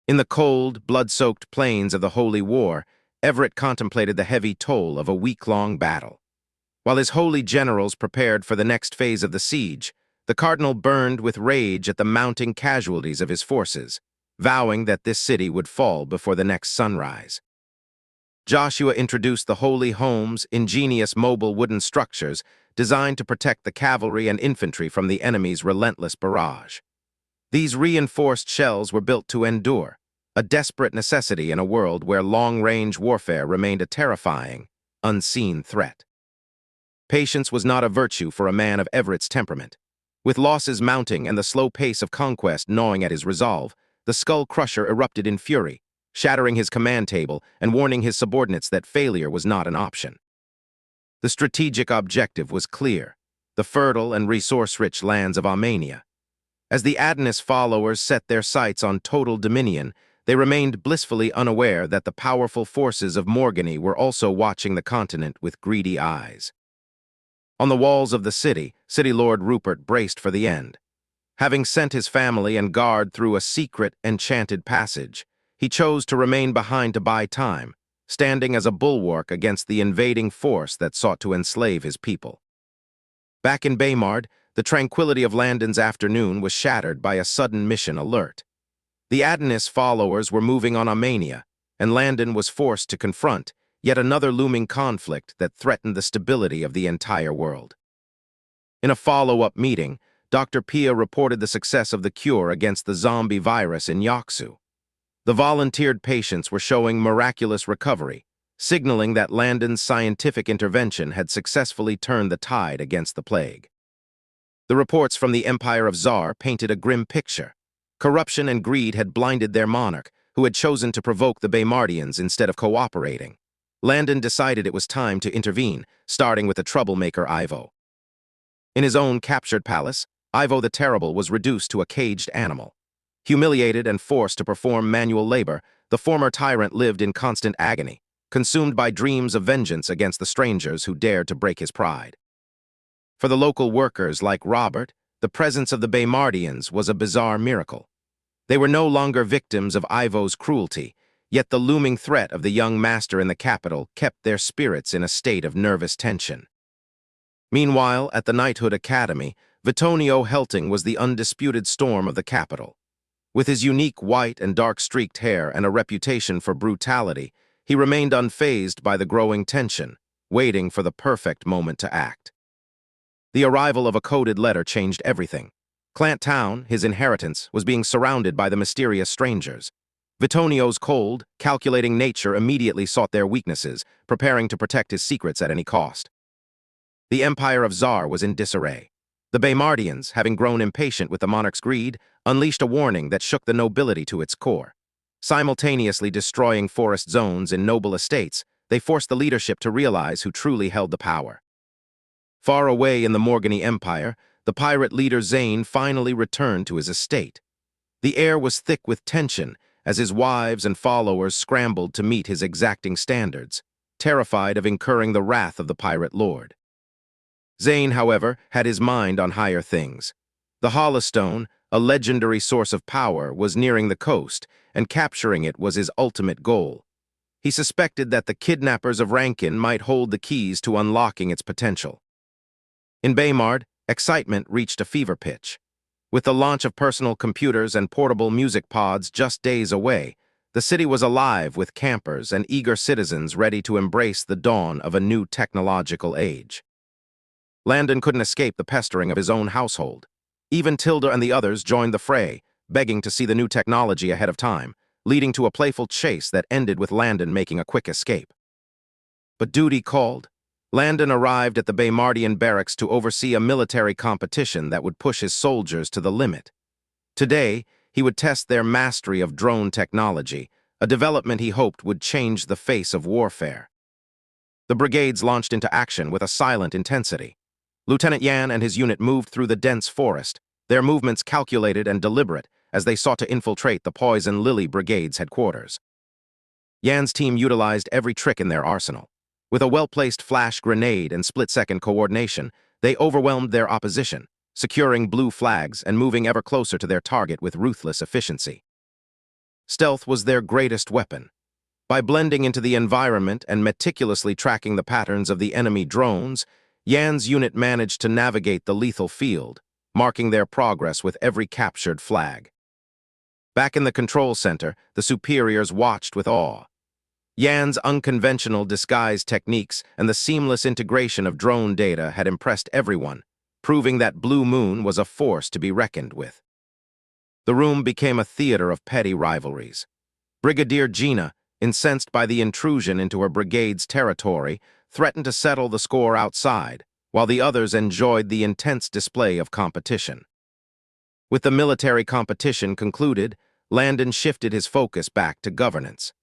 In the cold, blood-soaked plains of the Holy War, Everett contemplated the heavy toll of a week-long battle. While his holy generals prepared for the next phase of the siege, the cardinal burned with rage at the mounting casualties of his forces, vowing that this city would fall before the next sunrise. Joshua introduced the holy home's ingenious mobile wooden structures designed to protect the cavalry and infantry from the enemy's relentless barrage. These reinforced shells were built to endure, a desperate necessity in a world where long-range warfare remained a terrifying, unseen threat. Patience was not a virtue for a man of Everett's temperament. With losses mounting and the slow pace of conquest gnawing at his resolve, the Skull Crusher erupted in fury, shattering his command table and warning his subordinates that failure was not an option. The strategic objective was clear: the fertile and resource-rich lands of Armenia. As the Adonis followers set their sights on total dominion, they remained blissfully unaware that the powerful forces of Morgany were also watching the continent with greedy eyes. On the walls of the city, City Lord Rupert braced for the end. Having sent his family and guard through a secret, enchanted passage, he chose to remain behind to buy time, standing as a bulwark against the invading force that sought to enslave his people. Back in Baymard, the tranquility of Landon's afternoon was shattered by a sudden mission alert. The Adonis followers were moving on Armenia, and Landon was forced to confront yet another looming conflict that threatened the stability of the entire world. In a follow-up meeting, Dr. Pia reported the success of the cure against the zombie virus in Yaksu. The volunteered patients were showing miraculous recovery, signaling that Landon's scientific intervention had successfully turned the tide against the plague. The reports from the Empire of Tsar painted a grim picture. Corruption and greed had blinded their monarch, who had chosen to provoke the Baymardians instead of cooperating. Landon decided it was time to intervene, starting with the troublemaker Ivo. In his own captured palace, Ivo the Terrible was reduced to a caged animal. Humiliated and forced to perform manual labor, the former tyrant lived in constant agony, consumed by dreams of vengeance against the strangers who dared to break his pride. For the local workers like Robert, the presence of the Baymardians was a bizarre miracle. They were no longer victims of Ivo's cruelty, yet the looming threat of the young master in the capital kept their spirits in a state of nervous tension. Meanwhile, at the Knighthood Academy, Vittorio Helting was the undisputed storm of the capital. With his unique white and dark-streaked hair and a reputation for brutality, he remained unfazed by the growing tension, waiting for the perfect moment to act. The arrival of a coded letter changed everything. Clant Town, his inheritance, was being surrounded by the mysterious strangers. Vittorio's cold, calculating nature immediately sought their weaknesses, preparing to protect his secrets at any cost. The Empire of Tsar was in disarray. The Baymardians, having grown impatient with the monarch's greed, unleashed a warning that shook the nobility to its core. Simultaneously destroying forest zones and noble estates, they forced the leadership to realize who truly held the power. Far away in the Morgany Empire, the pirate leader Zane finally returned to his estate. The air was thick with tension as his wives and followers scrambled to meet his exacting standards, terrified of incurring the wrath of the pirate lord. Zane, however, had his mind on higher things. The Holostone, a legendary source of power, was nearing the coast, and capturing it was his ultimate goal. He suspected that the kidnappers of Rankin might hold the keys to unlocking its potential. In Baymard, excitement reached a fever pitch. With the launch of personal computers and portable music pods just days away, the city was alive with campers and eager citizens ready to embrace the dawn of a new technological age. Landon couldn't escape the pestering of his own household. Even Tilda and the others joined the fray, begging to see the new technology ahead of time, leading to a playful chase that ended with Landon making a quick escape. But duty called. Landon arrived at the Baymardian barracks to oversee a military competition that would push his soldiers to the limit. Today, he would test their mastery of drone technology, a development he hoped would change the face of warfare. The brigades launched into action with a silent intensity. Lieutenant Yan and his unit moved through the dense forest, their movements calculated and deliberate as they sought to infiltrate the Poison Lily Brigade's headquarters. Yan's team utilized every trick in their arsenal. With a well-placed flash grenade and split-second coordination, they overwhelmed their opposition, securing blue flags and moving ever closer to their target with ruthless efficiency. Stealth was their greatest weapon. By blending into the environment and meticulously tracking the patterns of the enemy drones, Yan's unit managed to navigate the lethal field, marking their progress with every captured flag. Back in the control center, the superiors watched with awe. Yan's unconventional disguise techniques and the seamless integration of drone data had impressed everyone, proving that Blue Moon was a force to be reckoned with. The room became a theater of petty rivalries. Brigadier Gina, incensed by the intrusion into her brigade's territory, threatened to settle the score outside, while the others enjoyed the intense display of competition. With the military competition concluded, Landon shifted his focus back to governance.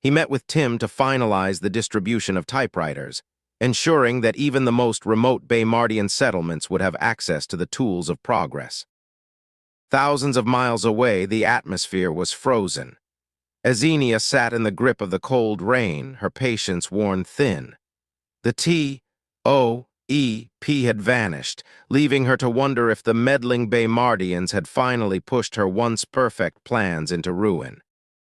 He met with Tim to finalize the distribution of typewriters, ensuring that even the most remote Baymardian settlements would have access to the tools of progress. Thousands of miles away, the atmosphere was frozen. Xenia sat in the grip of the cold rain, her patience worn thin. The TOEP had vanished, leaving her to wonder if the meddling Baymardians had finally pushed her once perfect plans into ruin.